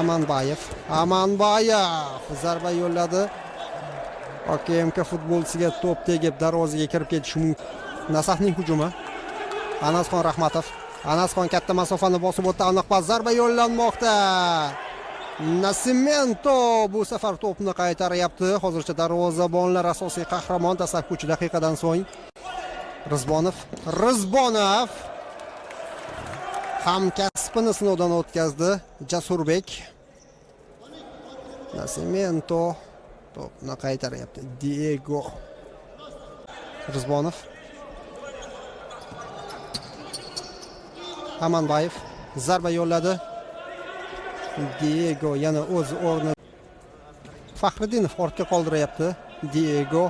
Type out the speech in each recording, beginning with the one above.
Amanbayev zarba yo'lladi. OKMK futbolchisiga to'p tegib darvozaga kirib ketishi mumkin. Nasafning hujumi. Anasxon Rahmatov. Anasxon katta masofani bosib o'tdi. Aniq pas zarba yo'llanmoqda. Nascimento bu safar to'pni qaytaryapti. Hozircha darvozabonlar asosiy qahramon. Dastlabki 3 daqiqadan so'ng Rizbonov hamkasbini sinovdan o'tkazdi. Jasurbek. Nascimento to'pni qaytaryapti. Diego Rizbonov. Amanbayev zarba yo'lladi. Diego yana o'z o'rni. Faxriddinov ortga qoldiryapti. Diego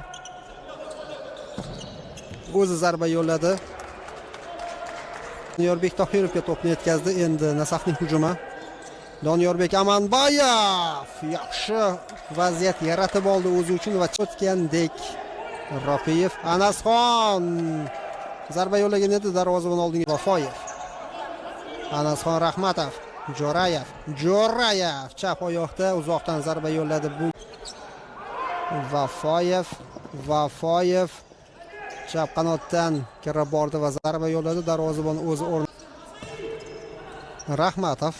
o'zi zarba yo'lladi. Doniyorbek Tohirovga to'pni yetkazdi. Endi Nasafning hujumi. Doniyorbek Amanbayev yaxshi vaziyat yaratib oldi o'zi uchun va o'tgandek. Ropiyev, Anasxon zarba yo'llagan edi darvozabon oldiga. Vafoyev, Anasxon Rahmatov, Jo'rayev chap oyoqda uzoqdan zarba yo'lladi. Bu Vafoyev chap qanotdan kirib bordi va zarba yo'lladi. Darvozabon o'zi o'rni. Rahmatov,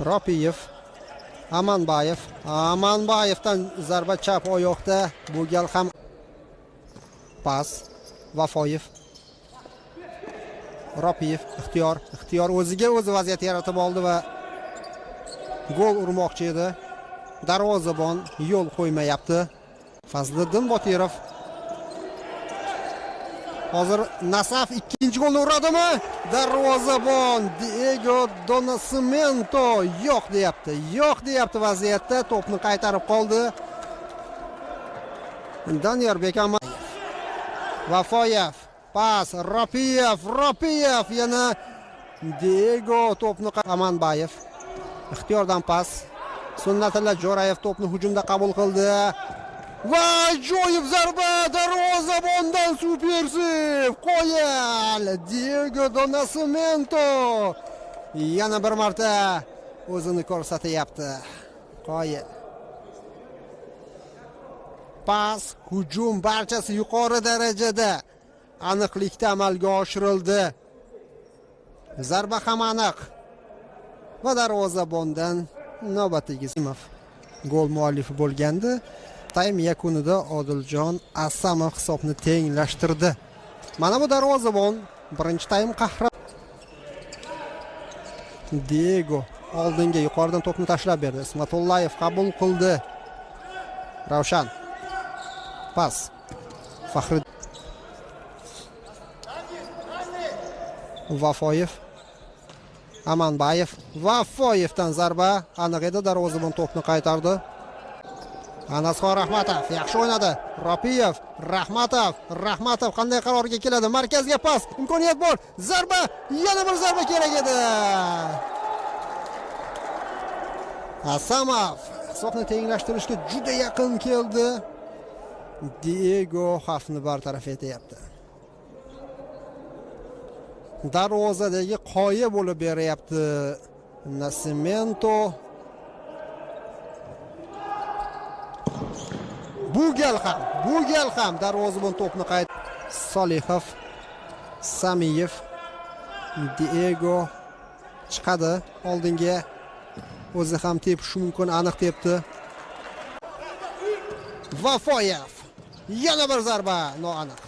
Ropiyev, Amanbayevdan zarba chap oyoqda. Bu gal ham pas. Vafoyev, Ropiyev, ixtiyor o'ziga o'zi vaziyat yaratib oldi va gol urmoqchi edi. Darvozabon yo'l qo'ymayapti. Fazliddin Botirov. Hozir Nasaf ikkinchi golni uradimi? Darvozabon Diego Donacimento yo'q deyapti vaziyatda. To'pni qaytarib qoldi. Doniyorbek Vafoyev, pas, Ropiyev yana Diego to'pni Amanbayev. Ixtiyordan pas. Sunnatilla Jo'rayev to'pni hujumda qabul qildi. Va ajoyib zarba darvozabondan supersiv qo'yil. Diego Donacimento yana bir marta o'zini ko'rsatyapti. Qo'yil. Pas, hujum barchasi yuqori darajada aniqlikda amalga oshirildi. Zarba ham aniq. Va darvozabondan navbatdagi Simov gol muallifi bo'lgandi. Taym yakunida Odiljon Asamov hisobni tenglashtirdi. Mana bu darvozabon birinchi taym qahramon. Diego oldinga yuqoridan to'pni tashlab berdi. Ismatullayev qabul qildi. Ravshan. Pas. Faxriddin. Vafoyev. Amanbayev. Vafoyevdan zarba aniq edi. Darvozabon to'pni qaytardi. Anasxon Rahmatov yaxshi o'ynadi. Ropiyev, Rahmatov qanday qarorga keladi? Markazga pas, imkoniyat bor. Zarba, yana bir zarba kerak edi. Asamov hisobni tenglashtirishga juda yaqin keldi. Diego xavfni bartaraf etyapti. Darvozadagi qoya bo'lib beryapti Nascimento. Bu gal ham darvozabon to'pni Solihov, Samiyev, Diego chiqadi oldinga. O'zi ham tepishi mumkin, aniq tepdi. Vafoyev yana bir zarba noaniq.